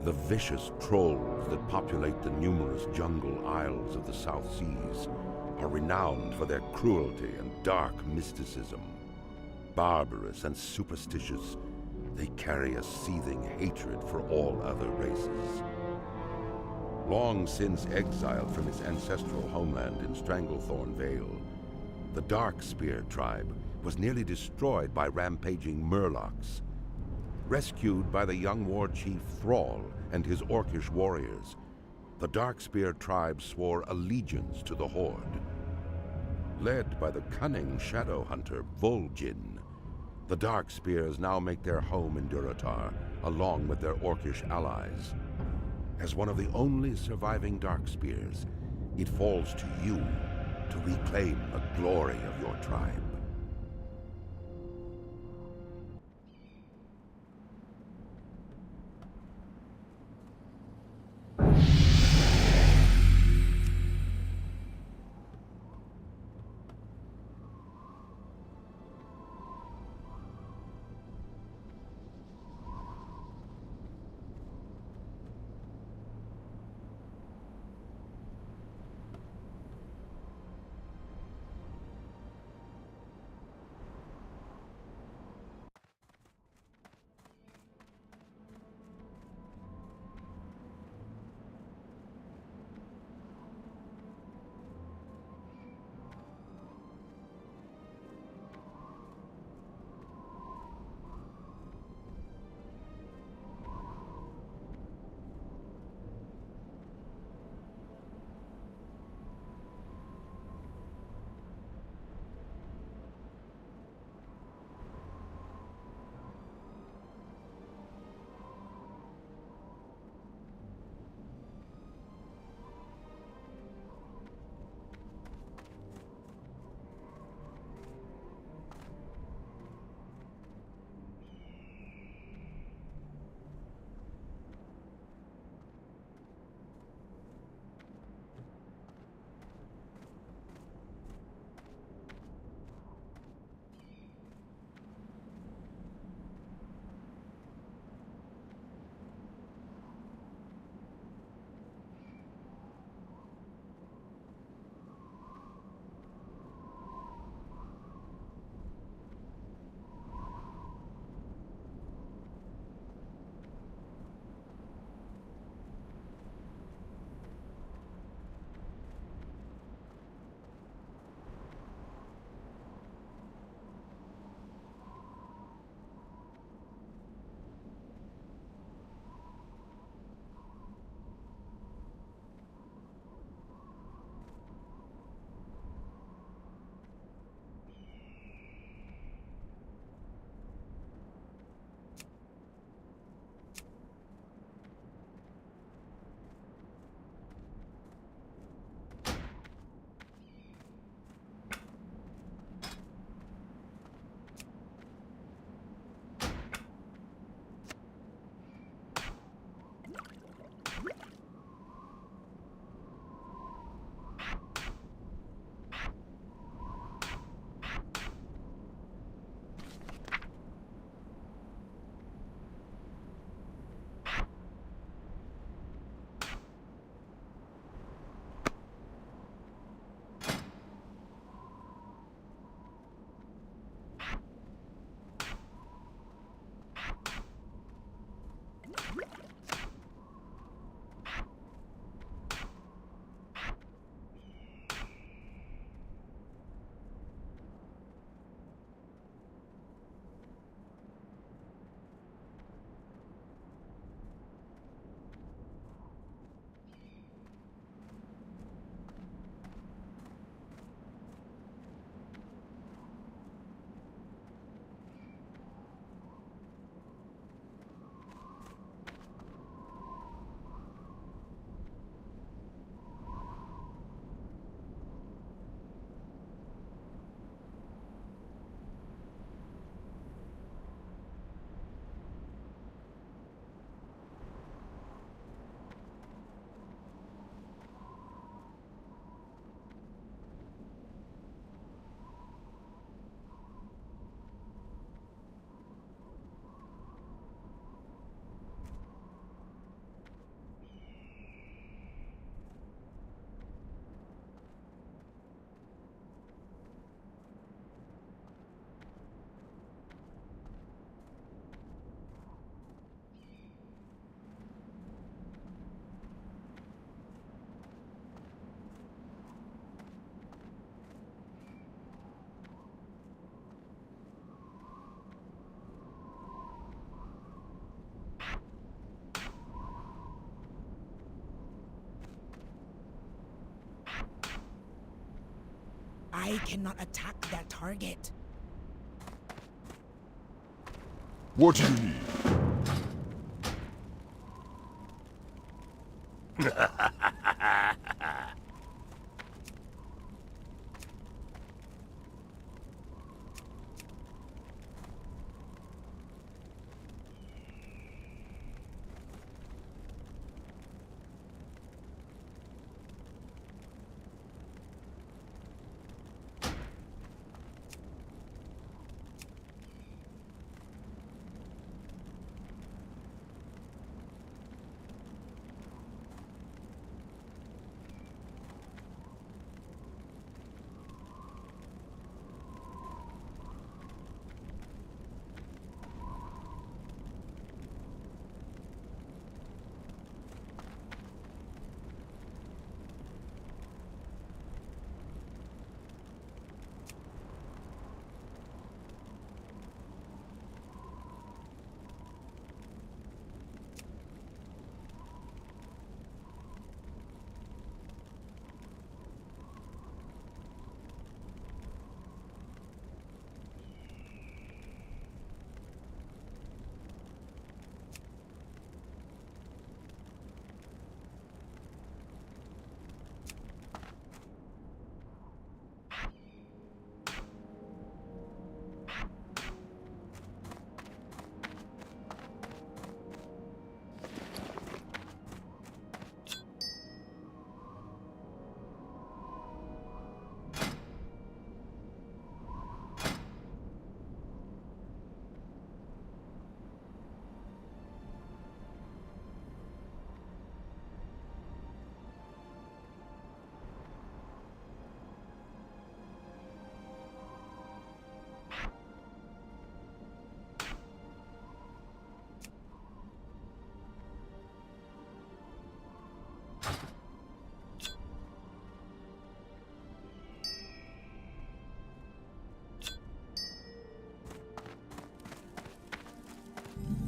The vicious trolls that populate the numerous jungle isles of the South Seas are renowned for their cruelty and dark mysticism. Barbarous and superstitious, they carry a seething hatred for all other races. Long since exiled from its ancestral homeland in Stranglethorn Vale, the Darkspear tribe was nearly destroyed by rampaging Murlocs. Rescued by the young war chief Thrall and his Orcish warriors, the Darkspear tribe swore allegiance to the Horde. Led by the cunning shadow hunter Vol'jin, the Darkspears now make their home in Durotar, along with their Orcish allies. As one of the only surviving Darkspears, it falls to you to reclaim the glory of your tribe. I cannot attack that target. What do you need?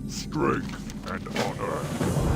Strength and honor.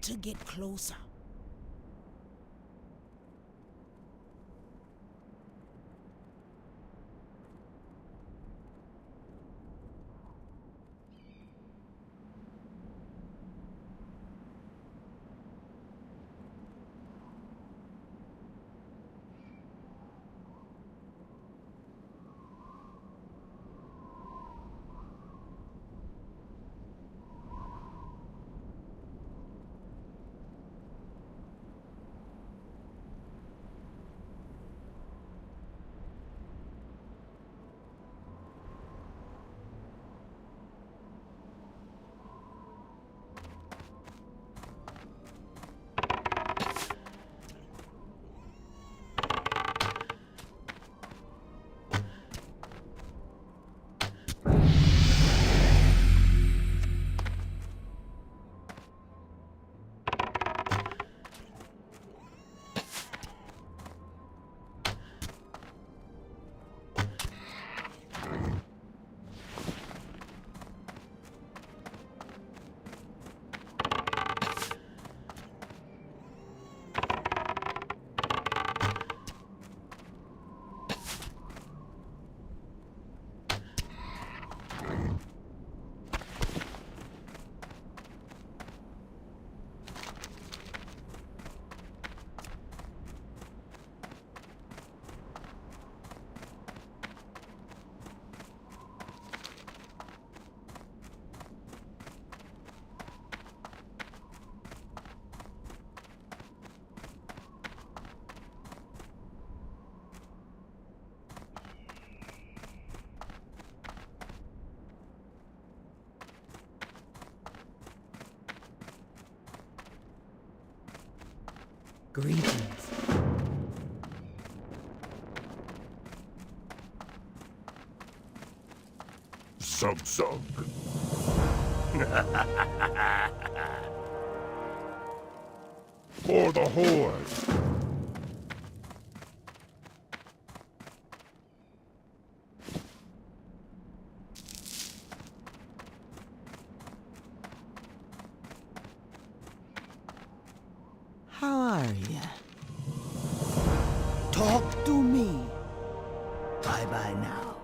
to get closer. Greetings. Sug. For the Horde. How are ya? Talk to me. Bye-bye now.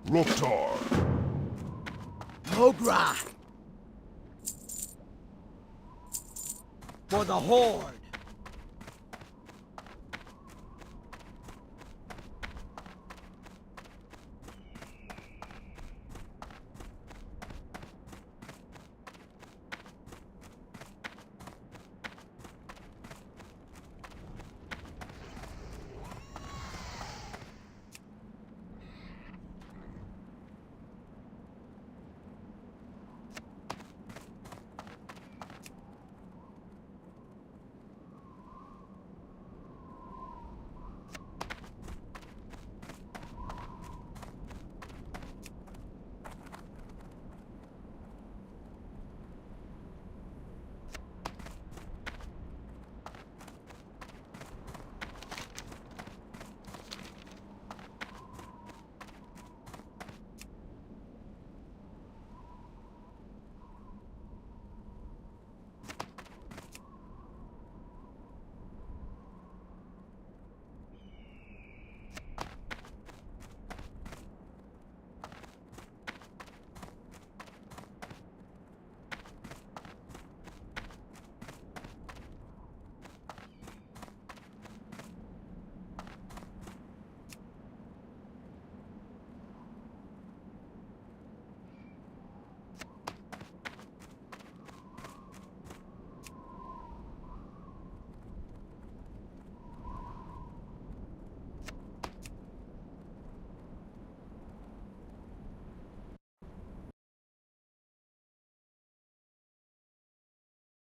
Ruktar. Mogra! For the Horde!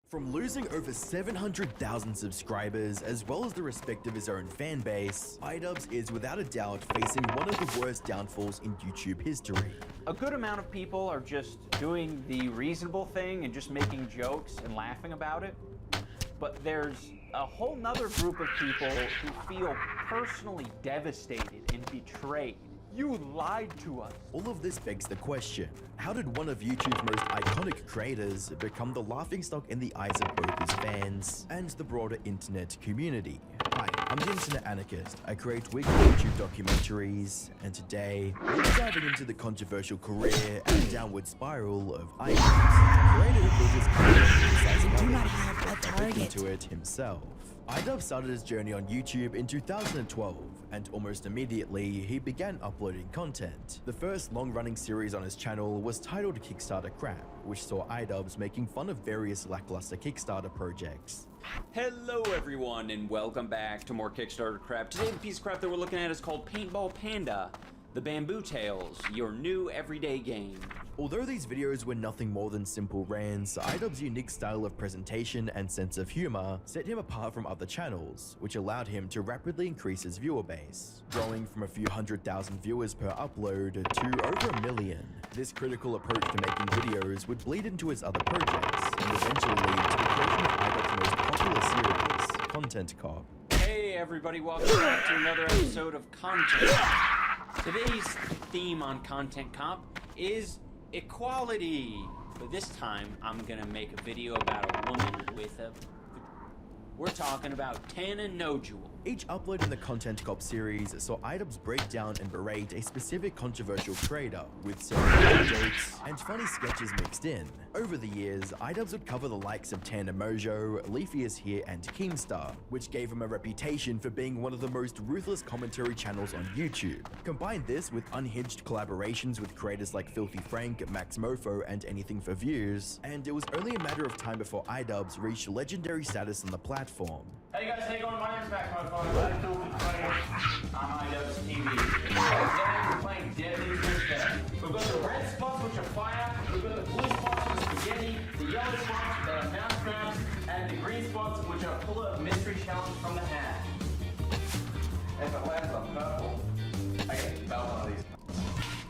From losing over 700,000 subscribers, as well as the respect of his own fan base, iDubbbz is without a doubt facing one of the worst downfalls in YouTube history. A good amount of people are just doing the reasonable thing and just making jokes and laughing about it. But there's a whole nother group of people who feel personally devastated and betrayed. You lied to us. All of this begs the question, how did one of YouTube's most iconic creators become the laughingstock in the eyes of both his fans and the broader internet community? Hi, I'm the Internet Anarchist. I create weekly YouTube documentaries, and today we're diving into the controversial career and downward spiral of Uguz, creator of Uguz Do not have a target. into it himself. Idub started his journey on YouTube in 2012, and almost immediately, he began uploading content. The first long-running series on his channel was titled Kickstarter Crap, which saw Idubs making fun of various lackluster Kickstarter projects. Hello everyone and welcome back to more Kickstarter crap. Today the piece of crap that we're looking at is called Paintball Panda, the Bamboo Tales, your new everyday game. Although these videos were nothing more than simple rants, Idub's unique style of presentation and sense of humor set him apart from other channels, which allowed him to rapidly increase his viewer base, growing from a few 100,000 viewers per upload to over 1 million. This critical approach to making videos would bleed into his other projects, and eventually lead to the creation of Idub's most popular series, Content Cop. Hey everybody, welcome back to another episode of Content. Today's theme on Content Cop is equality. But this time, I'm gonna make a video about a woman with a... We're talking about Tana Nojewel. Each upload in the Content Cop series saw Idubs break down and berate a specific controversial creator, with several jokes and funny sketches mixed in. Over the years, Idubs would cover the likes of Tana Mojo, Leafy is Here, and Keemstar, which gave him a reputation for being one of the most ruthless commentary channels on YouTube. Combine this with unhinged collaborations with creators like Filthy Frank, Max Mofo, and Anything for Views, and it was only a matter of time before Idubs reached legendary status on the platform. Hey guys, how you going? My name's Max Mofo. I'm Idubs TV. Today we're playing Deadly Twisted. We've got the red spots, which are fire. We've got the blue spots, which are spaghetti. The yellow spots that are mouse grabs. And the green spots, which are full of mystery challenge from the hat. If it lands on purple, I get to belt one of these.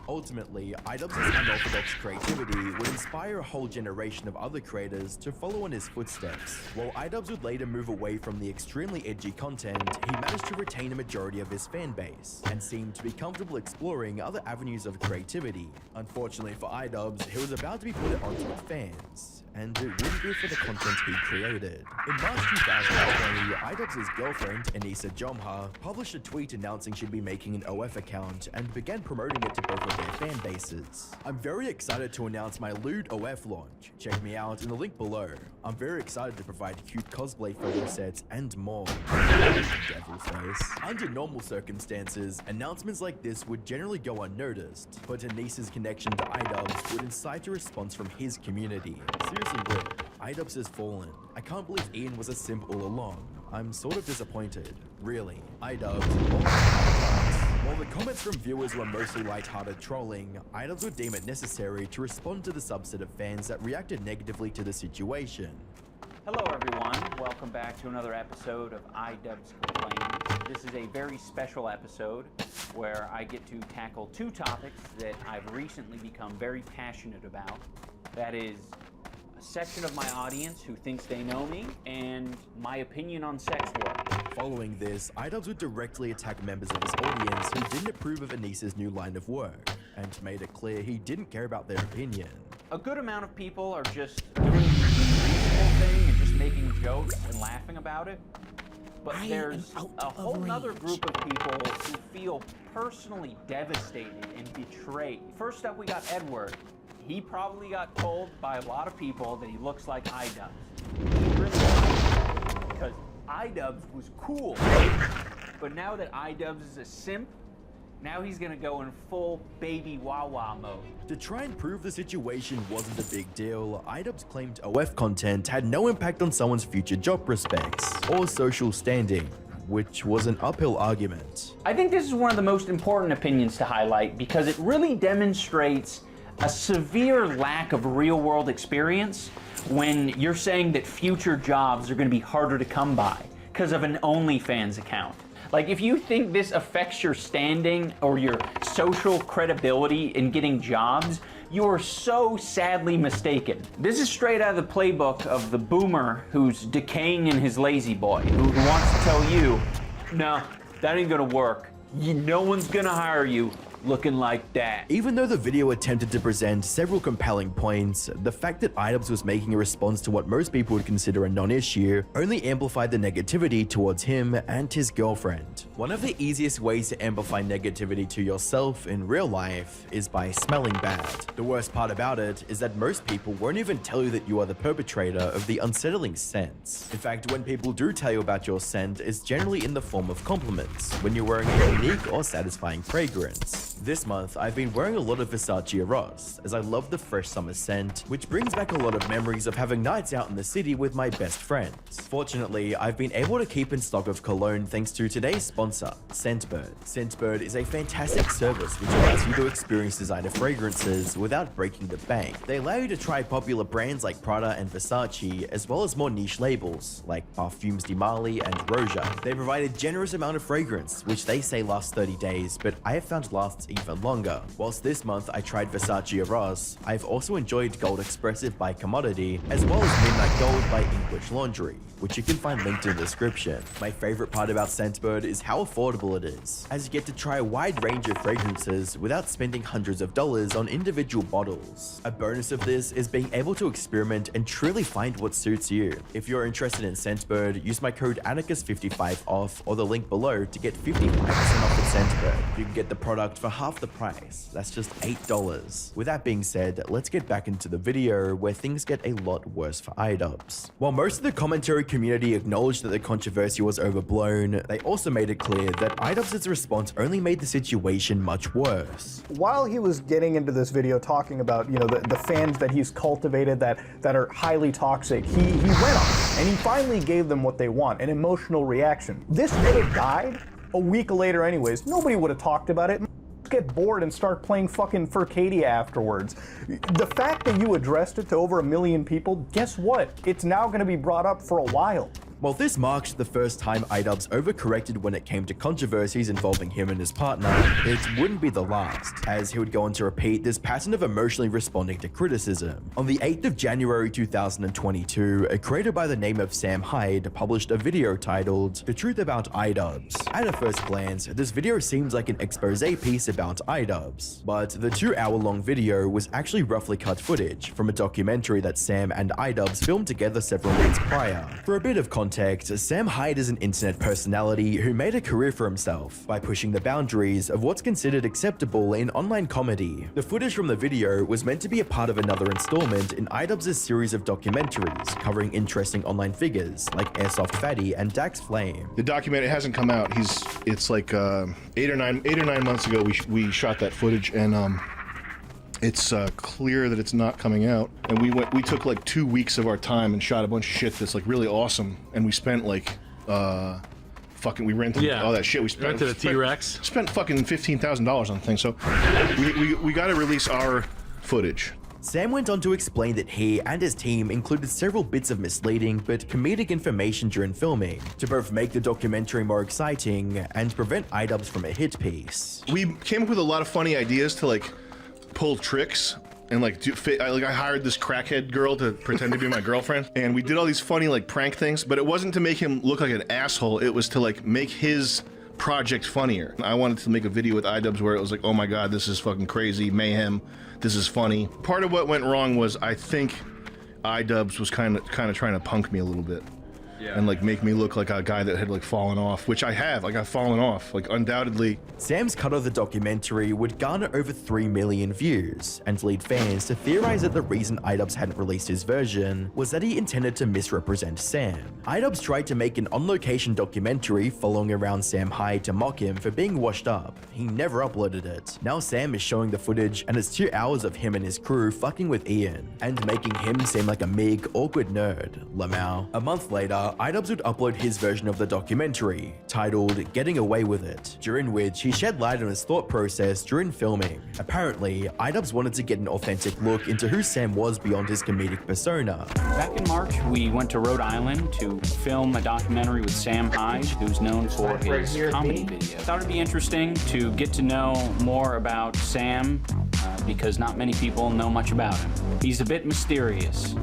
Ultimately, Idubs' unorthodox creativity would inspire a whole generation of other creators to follow in his footsteps. While Idubs would later move away from the extremely edgy content, he managed to retain a majority of his fan base, and seemed to be comfortable exploring other avenues of creativity. Unfortunately for Idubs, he was about to be put onto his fans, and it wouldn't be for the content he created. In March 2020, Idubs' girlfriend, Anissa Jomha, published a tweet announcing she'd be making an OF account and began promoting it to both of their fan bases. I'm very excited to announce my lewd OF launch. Check me out in the link below. I'm very excited to provide cute cosplay photo sets and more. Devil face. Under normal circumstances, announcements like this would generally go unnoticed, but Anissa's connection to Idubs would incite a response from his community. Seriously, bro, Idubs has fallen. I can't believe Ian was a simp all along. I'm sort of disappointed. Really. Idubs. While the comments from viewers were mostly lighthearted trolling, Idubs would deem it necessary to respond to the subset of fans that reacted negatively to the situation. Hello everyone, welcome back to another episode of Idubs Complain. This is a very special episode where I get to tackle two topics that I've recently become very passionate about. That is a section of my audience who thinks they know me, and my opinion on sex work. Following this, Idubs would directly attack members of his audience who didn't approve of Anissa's new line of work, and made it clear he didn't care about their opinion. A good amount of people are just doing the reasonable thing and just making jokes and laughing about it. But there's a whole nother group of people who feel personally devastated and betrayed. First up, we got Edward. He probably got told by a lot of people that he looks like Idubs. He really liked, because Idubs was cool. But now that Idubs is a simp, now he's gonna go in full baby Wawa mode. To try and prove the situation wasn't a big deal, Idubs claimed OF content had no impact on someone's future job prospects or social standing, which was an uphill argument. I think this is one of the most important opinions to highlight because it really demonstrates a severe lack of real-world experience when you're saying that future jobs are going to be harder to come by because of an OnlyFans account. Like, if you think this affects your standing or your social credibility in getting jobs You are so sadly mistaken. This is straight out of the playbook of the boomer who's decaying in his lazy boy, who wants to tell you, no, that ain't gonna work. No one's gonna hire you looking like that. Even though the video attempted to present several compelling points, the fact that iDubbbz was making a response to what most people would consider a non-issue only amplified the negativity towards him and his girlfriend. One of the easiest ways to amplify negativity to yourself in real life is by smelling bad. The worst part about it is that most people won't even tell you that you are the perpetrator of the unsettling scents. In fact, when people do tell you about your scent, it's generally in the form of compliments, when you're wearing a unique or satisfying fragrance. This month, I've been wearing a lot of Versace Eros, as I love the fresh summer scent, which brings back a lot of memories of having nights out in the city with my best friends. Fortunately, I've been able to keep in stock of cologne thanks to today's sponsor, Scentbird. Scentbird is a fantastic service which allows you to experience designer fragrances without breaking the bank. They allow you to try popular brands like Prada and Versace, as well as more niche labels like Parfums di Mali and Roja. They provide a generous amount of fragrance, which they say lasts 30 days, but I have found lasts even longer. Whilst this month I tried Versace Eros, I've also enjoyed Gold Expressive by Commodity, as well as Midnight Gold by English Laundry, which you can find linked in the description. My favorite part about Scentbird is how affordable it is, as you get to try a wide range of fragrances without spending hundreds of dollars on individual bottles. A bonus of this is being able to experiment and truly find what suits you. If you're interested in Scentbird, use my code Atticus55 off or the link below to get 55% off at Scentbird. You can get the product for half the price. That's just $8. With that being said, let's get back into the video where things get a lot worse for iDubbbz. While most of the commentary community acknowledged that the controversy was overblown, they also made it clear that iDubbbz's response only made the situation much worse. While he was getting into this video talking about, you know, the fans that he's cultivated that are highly toxic, he went on and he finally gave them what they want, an emotional reaction. This would have died a week later anyways. Nobody would have talked about it. Get bored and start playing fucking Furcadia afterwards. The fact that you addressed it to over 1 million people, guess what? It's now going to be brought up for a while. While this marks the first time iDubbbz overcorrected when it came to controversies involving him and his partner, it wouldn't be the last, as he would go on to repeat this pattern of emotionally responding to criticism. On the 8th of January 2022, a creator by the name of Sam Hyde published a video titled The Truth About iDubbbz. At a first glance, this video seems like an expose piece about iDubbbz, but the 2-hour-long video was actually roughly cut footage from a documentary that Sam and iDubbbz filmed together several months prior. For a bit of context, Sam Hyde is an internet personality who made a career for himself by pushing the boundaries of what's considered acceptable in online comedy. The footage from the video was meant to be a part of another installment in iDubbbz's series of documentaries covering interesting online figures like Airsoft Fatty and Dax Flame. The documentary hasn't come out. It's like 8 or 9 months ago we shot that footage, and it's clear that it's not coming out. And we took like 2 weeks of our time and shot a bunch of shit that's like really awesome. And we spent like we rented all that shit. We rented a T-Rex. Spent fucking $15,000 on things. So we got to release our footage. Sam went on to explain that he and his team included several bits of misleading but comedic information during filming to both make the documentary more exciting and prevent iDubbbz from a hit piece. We came up with a lot of funny ideas to like pull tricks and like I hired this crackhead girl to pretend to be my girlfriend, and we did all these funny like prank things, but it wasn't to make him look like an asshole. It was to like make his project funnier. I wanted to make a video with iDubbbz where it was like, oh my god, this is fucking crazy mayhem, this is funny. Part of what went wrong was I think iDubbbz was kind of trying to punk me a little bit. And like make me look like a guy that had like fallen off, which I have. Like I've fallen off, like undoubtedly. Sam's cut of the documentary would garner over 3 million views and lead fans to theorize that the reason iDubbbz hadn't released his version was that he intended to misrepresent Sam. iDubbbz tried to make an on-location documentary following around Sam Hyde to mock him for being washed up. He never uploaded it. Now Sam is showing the footage and it's 2 hours of him and his crew fucking with Ian and making him seem like a meek, awkward nerd. Lamau. A month later, iDubbbz would upload his version of the documentary, titled Getting Away With It, during which he shed light on his thought process during filming. Apparently, iDubbbz wanted to get an authentic look into who Sam was beyond his comedic persona. Back in March, we went to Rhode Island to film a documentary with Sam Hyde, who's known for his comedy videos. I thought it'd be interesting to get to know more about Sam, because not many people know much about him. He's a bit mysterious.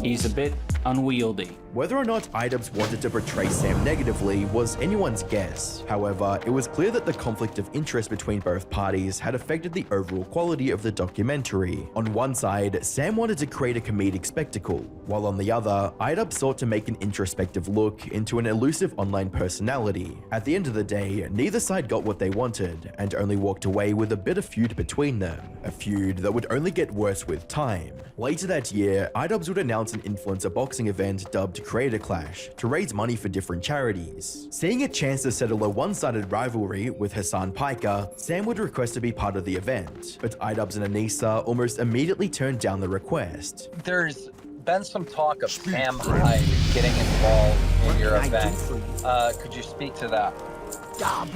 He's a bit unwieldy. Whether or not iDubbbz wanted to portray Sam negatively was anyone's guess. However, it was clear that the conflict of interest between both parties had affected the overall quality of the documentary. On one side, Sam wanted to create a comedic spectacle, while on the other, iDubbbz sought to make an introspective look into an elusive online personality. At the end of the day, neither side got what they wanted, and only walked away with a bit of feud between them. A feud that would only get worse with time. Later that year, iDubbbz would announce an influencer boxing event dubbed Creator Clash to raise money for different charities. Seeing a chance to settle a one-sided rivalry with Hassan Piker, Sam would request to be part of the event, but iDubbbz and Anissa almost immediately turned down the request. There's been some talk of Sam Hyde getting involved in your event. Could you speak to that?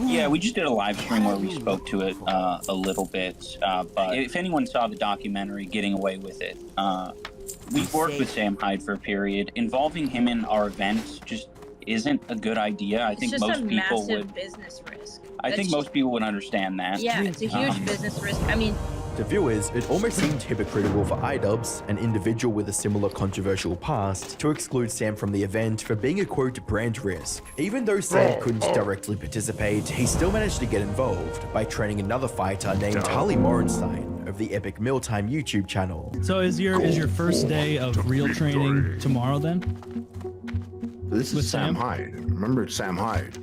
Yeah, we just did a live stream where we spoke to it a little bit, but if anyone saw the documentary Getting Away With It, we worked with Sam Hyde for a period. Involving him in our event just isn't a good idea. I think most people would. Business risk. I think most people would understand that. Yeah, it's a huge business risk. I mean, to viewers, it almost seemed hypocritical for iDubbbz, an individual with a similar controversial past, to exclude Sam from the event for being a quote brand risk. Even though Sam couldn't directly participate, he still managed to get involved by training another fighter named Harley Morenstein of the Epic Mealtime YouTube channel. So is your first day of real training tomorrow then? This is Sam Hyde. Remember Sam Hyde?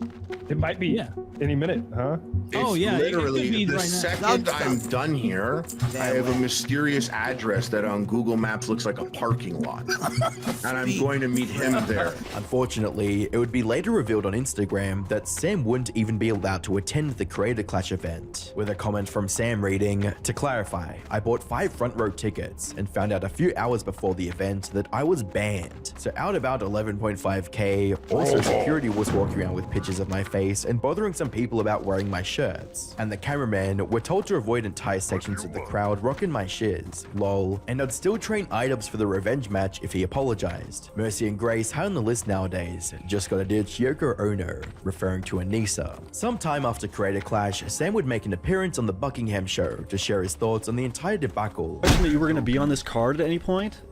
It might be any minute, huh? Oh yeah, literally the right second I'm done here, I have a mysterious address that on Google Maps looks like a parking lot, and I'm going to meet him there. Unfortunately, it would be later revealed on Instagram that Sam wouldn't even be allowed to attend the Creator Clash event, with a comment from Sam reading, "To clarify, I bought 5 front row tickets and found out a few hours before the event that I was banned. So out about 11.5k, also security was walking around with pictures of my face and bothering some people about wearing my shirts. And the cameramen were told to avoid entire sections of the crowd rocking my shiz, lol. And I'd still train iDubbbz for the revenge match if he apologized. Mercy and Grace high on the list nowadays, just gotta ditch Yoko Ono," referring to Anissa. Sometime after Creator Clash, Sam would make an appearance on the Buckingham Show to share his thoughts on the entire debacle. You were gonna be on this card at any point?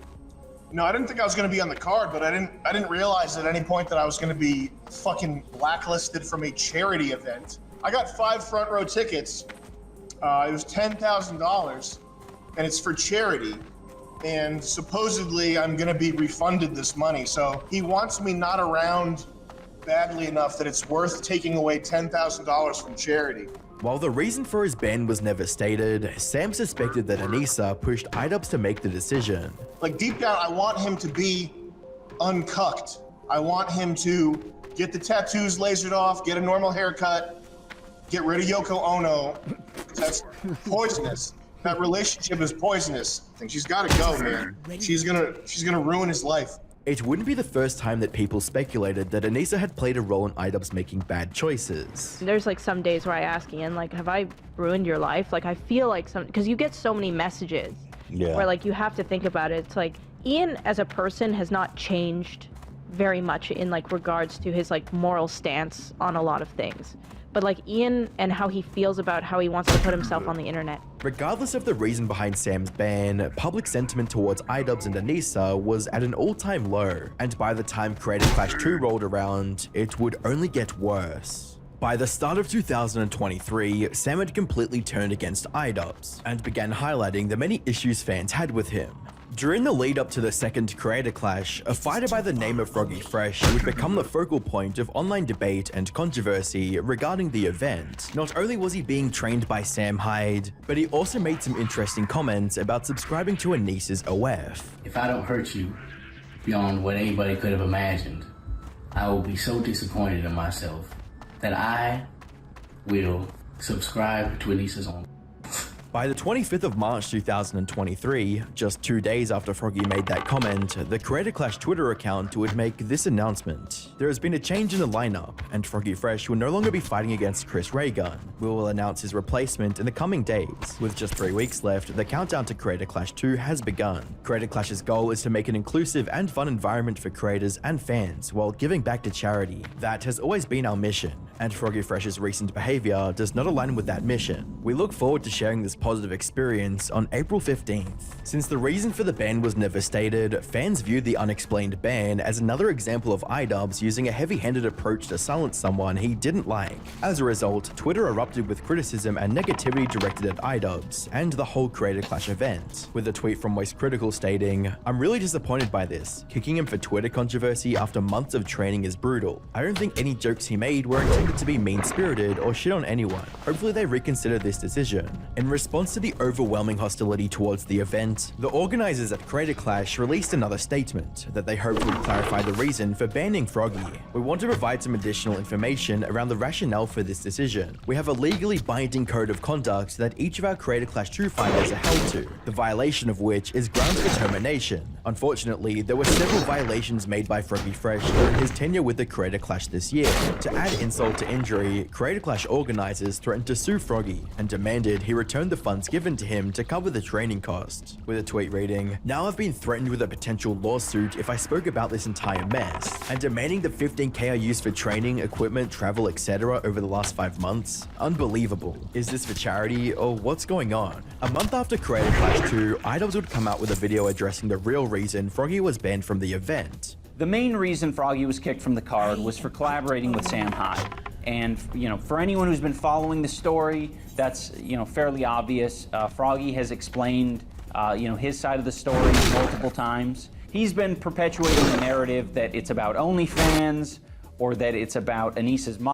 No, I didn't think I was going to be on the card, but I didn't realize at any point that I was going to be fucking blacklisted from a charity event. I got 5 front row tickets. It was $10,000, and it's for charity. And supposedly I'm going to be refunded this money. So he wants me not around badly enough that it's worth taking away $10,000 from charity. While the reason for his ban was never stated, Sam suspected that Anissa pushed iDubbbz to make the decision. Like deep down, I want him to be uncucked. I want him to get the tattoos lasered off, get a normal haircut, get rid of Yoko Ono. That's poisonous. That relationship is poisonous. I think she's got to go, man. She's gonna ruin his life. It wouldn't be the first time that people speculated that Anissa had played a role in iDubbbz making bad choices. There's like some days where I ask Ian, like, have I ruined your life? Like, I feel like because you get so many messages where like you have to think about it. It's like Ian as a person has not changed very much in like regards to his like moral stance on a lot of things. But like Ian and how he feels about how he wants to put himself on the internet. Regardless of the reason behind Sam's ban, public sentiment towards iDubbbz and Anissa was at an all-time low, and by the time Creator Clash 2 rolled around, it would only get worse. By the start of 2023, Sam had completely turned against iDubbbz, and began highlighting the many issues fans had with him. During the lead up to the second Creator Clash, a fighter by the name of Froggy Fresh would become the focal point of online debate and controversy regarding the event. Not only was he being trained by Sam Hyde, but he also made some interesting comments about subscribing to Anissa's OF. If I don't hurt you beyond what anybody could have imagined, I will be so disappointed in myself that I will subscribe to Anissa's own. By the 25th of March 2023, just 2 days after Froggy made that comment, the Creator Clash Twitter account would make this announcement. There has been a change in the lineup, and Froggy Fresh will no longer be fighting against Chris Raygun. We will announce his replacement in the coming days. With just 3 weeks left, the countdown to Creator Clash 2 has begun. Creator Clash's goal is to make an inclusive and fun environment for creators and fans while giving back to charity. That has always been our mission, and Froggy Fresh's recent behavior does not align with that mission. We look forward to sharing this positive experience on April 15th. Since the reason for the ban was never stated, fans viewed the unexplained ban as another example of iDubbbz using a heavy-handed approach to silence someone he didn't like. As a result, Twitter erupted with criticism and negativity directed at iDubbbz and the whole Creator Clash event, with a tweet from Moist Critical stating, "I'm really disappointed by this. Kicking him for Twitter controversy after months of training is brutal. I don't think any jokes he made were intended to be mean-spirited or shit on anyone. Hopefully they reconsider this decision." In response to the overwhelming hostility towards the event, the organizers at Creator Clash released another statement that they hoped would clarify the reason for banning Froggy. "We want to provide some additional information around the rationale for this decision. We have a legally binding code of conduct that each of our Creator Clash True fighters are held to, the violation of which is grounds for termination. Unfortunately, there were several violations made by Froggy Fresh during his tenure with the Creator Clash this year. To add insult to injury, Creator Clash organizers threatened to sue Froggy and demanded he return the funds given to him to cover the training costs," with a tweet reading, "Now I've been threatened with a potential lawsuit if I spoke about this entire mess, and demanding the 15K I used for training, equipment, travel, etc. over the last 5 months? Unbelievable. Is this for charity, or what's going on?" A month after Creator Clash 2, iDubbbz would come out with a video addressing the real reason Froggy was banned from the event. The main reason Froggy was kicked from the card was for collaborating with Sam Hyde. And, for anyone who's been following the story, that's, fairly obvious. Froggy has explained, his side of the story multiple times. He's been perpetuating the narrative that it's about OnlyFans or that it's about Anissa's mom.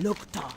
Nukta.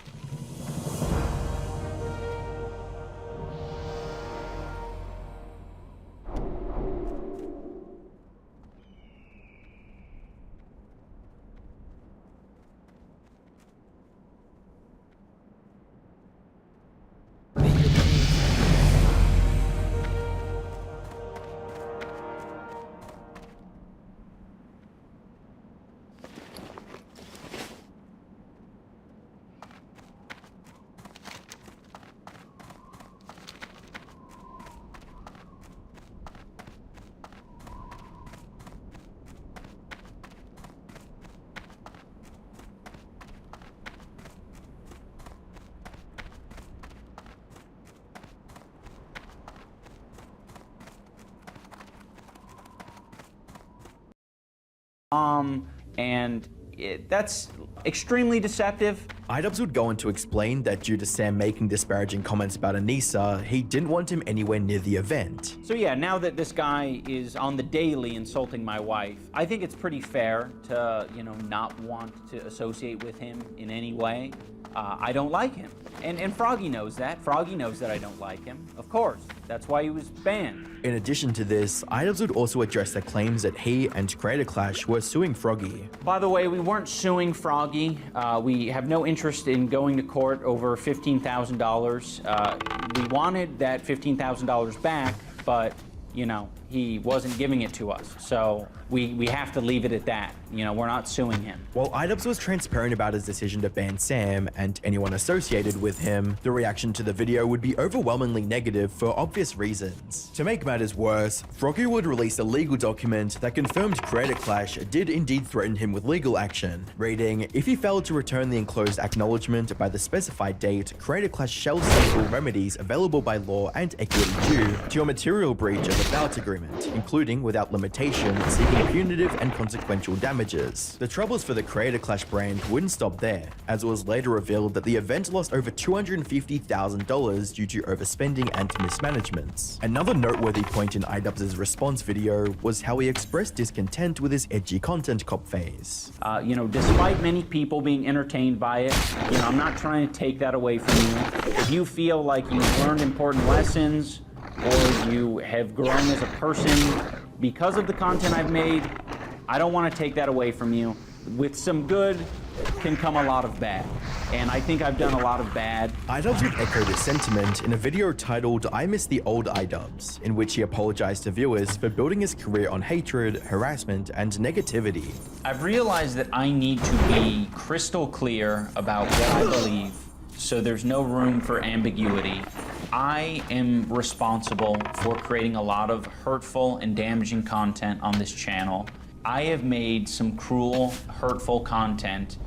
That's extremely deceptive. iDubbbz would go on to explain that due to Sam making disparaging comments about Anissa, he didn't want him anywhere near the event. So yeah, now that this guy is on the daily insulting my wife, I think it's pretty fair to, not want to associate with him in any way. I don't like him. And Froggy knows that. Froggy knows that I don't like him. Of course. That's why he was banned. In addition to this, iDubbbz would also address the claims that he and Creator Clash were suing Froggy. By the way, we weren't suing Froggy. We have no interest in going to court over $15,000. We wanted that $15,000 back, but, he wasn't giving it to us. So we have to leave it at that. We're not suing him. While iDubbbz was transparent about his decision to ban Sam and anyone associated with him, the reaction to the video would be overwhelmingly negative for obvious reasons. To make matters worse, Froggy would release a legal document that confirmed Creator Clash did indeed threaten him with legal action, reading, "If he failed to return the enclosed acknowledgement by the specified date, Creator Clash shall seek all remedies available by law and equity due to your material breach of the bout agreement, including without limitation seeking punitive and consequential damages." The troubles for the Creator Clash brand wouldn't stop there, as it was later revealed that the event lost over $250,000 due to overspending and mismanagement. Another noteworthy point in iDubbbz's response video was how he expressed discontent with his edgy content cop phase. Despite many people being entertained by it, I'm not trying to take that away from you. If you feel like you've learned important lessons, or you have grown as a person because of the content I've made, I don't want to take that away from you. With some good can come a lot of bad, and I think I've done a lot of bad. iDubbbz would echo this sentiment in a video titled "I Miss the Old iDubbbz," in which he apologized to viewers for building his career on hatred, harassment, and negativity. I've realized that I need to be crystal clear about what I believe, so there's no room for ambiguity. I am responsible for creating a lot of hurtful and damaging content on this channel. I have made some cruel, hurtful content,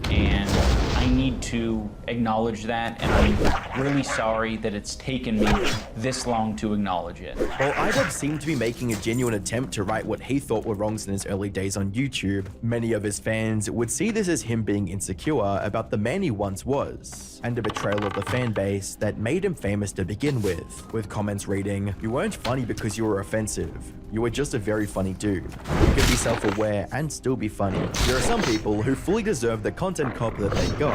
and I need to acknowledge that, and I'm really sorry that it's taken me this long to acknowledge it. While iDubbbz seemed to be making a genuine attempt to right what he thought were wrongs in his early days on YouTube, many of his fans would see this as him being insecure about the man he once was, and a betrayal of the fan base that made him famous to begin with comments reading, "You weren't funny because you were offensive. You were just a very funny dude. You could be self-aware and still be funny. There are some people who fully deserve the content cop that they got."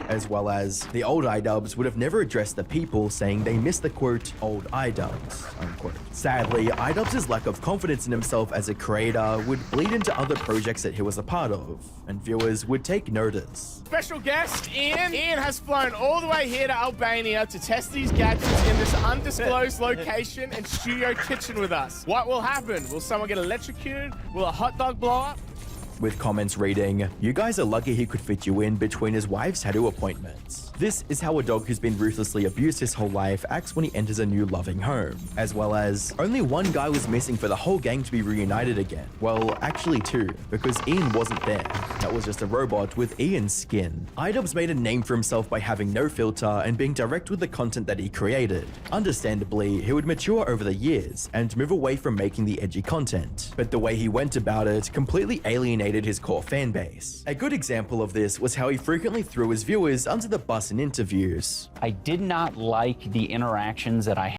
As well as, the old iDubbbz would have never addressed the people saying they miss the quote, "old iDubbbz," unquote. Sadly, iDubbbz's lack of confidence in himself as a creator would bleed into other projects that he was a part of, and viewers would take notice. Special guest, Ian. Ian has flown all the way here to Albania to test these gadgets in this undisclosed location and studio kitchen with us. What will happen? Will someone get electrocuted? Will a hot dog blow up? With comments reading, "You guys are lucky he could fit you in between his wife's tattoo appointments. This is how a dog who's been ruthlessly abused his whole life acts when he enters a new loving home." As well as, "Only one guy was missing for the whole gang to be reunited again." Well, actually two, because Ian wasn't there. That was just a robot with Ian's skin. iDubbbz made a name for himself by having no filter and being direct with the content that he created. Understandably, he would mature over the years and move away from making the edgy content, but the way he went about it completely alienated his core fan base. A good example of this was how he frequently threw his viewers under the bus in interviews. I did not like the interactions that I